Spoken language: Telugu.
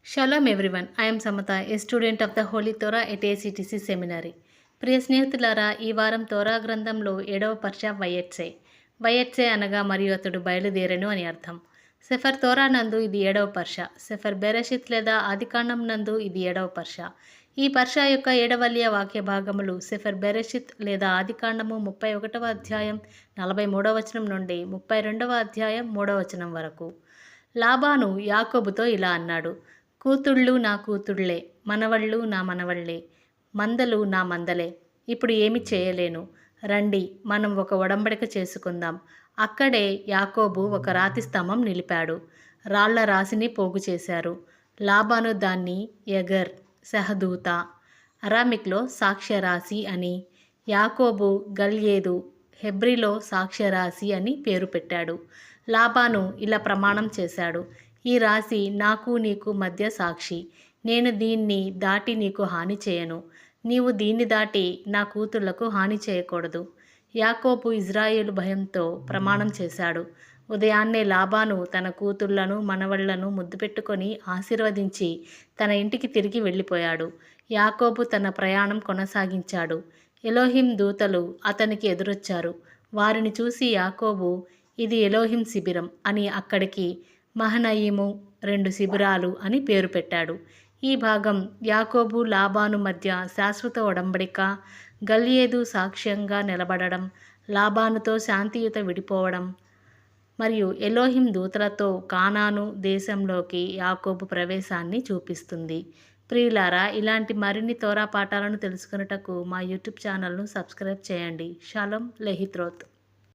Shalom everyone. I am Samata, a student of the Holy Torah at ACTC Seminary. ప్రియ స్నేహితులారా, ఈ వారం తోరా గ్రంథంలో 7వ పర్ష వయెట్సే. వయెట్సే అనగా మరియు అతడు బయలుదేరెను అని అర్థం. సెఫర్ తోరా నందు ఇది 7వ పర్ష. సెఫర్ బెరెషిత్ లేదా ఆదికాండం నందు ఇది 7వ పర్ష. ఈ పర్ష యొక్క 7 వాక్య భాగములు సెఫర్ బెరెషిత్ లేదా ఆదికాండము 31వ అధ్యాయం 43వ వచనం నుండి 32వ అధ్యాయం 3వ వచనం వరకు. లాబాను యాకోబుతో ఇలా అన్నాడు: కూతుళ్ళు నా కూతుళ్లే, మనవళ్ళు నా మనవళ్లే, మందలు నా మందలే. ఇప్పుడు ఏమి చేయలేను, రండి మనం ఒక ఒడంబడిక చేసుకుందాం. అక్కడే యాకోబు ఒక రాతి స్తంభం నిలిపాడు. రాళ్ల రాశిని పోగు చేశారు. లాబాను దాన్ని యగర్, సహదూత, అరామిక్లో సాక్ష్యరాశి అని, యాకోబు గల్యేదు, హెబ్రిలో సాక్ష్యరాశి అని పేరు పెట్టాడు. లాబాను ఇలా ప్రమాణం చేశాడు: ఈ రాశి నాకు నీకు మధ్య సాక్షి. నేను దీన్ని దాటి నీకు హాని చేయను, నీవు దీన్ని దాటి నా కూతుళ్లకు హాని చేయకూడదు. యాకోబు ఇజ్రాయేలు భయంతో ప్రమాణం చేశాడు. ఉదయాన్నే లాబాను తన కూతుళ్లను మనవళ్లను ముద్దు పెట్టుకొని ఆశీర్వదించి తన ఇంటికి తిరిగి వెళ్ళిపోయాడు. యాకోబు తన ప్రయాణం కొనసాగించాడు. ఎలోహిం దూతలు అతనికి ఎదురొచ్చారు. వారిని చూసి యాకోబు, ఇది ఎలోహిం శిబిరం అని అక్కడికి మహనయీము 2 శిబిరాలు అని పేరు పెట్టాడు. ఈ భాగం యాకోబు లాబాను మధ్య శాశ్వత ఒడంబడిక, గల్యేదు సాక్ష్యంగా నిలబడడం, లాబానుతో శాంతియుత విడిపోవడం మరియు ఎలోహిం దూతలతో కానాను దేశంలోకి యాకోబు ప్రవేశాన్ని చూపిస్తుంది. ప్రియులారా, ఇలాంటి మరిన్ని తోరా పాఠాలను తెలుసుకొనుటకు మా యూట్యూబ్ ఛానల్ను సబ్స్క్రైబ్ చేయండి. షాሎም లెహిత్రోత్.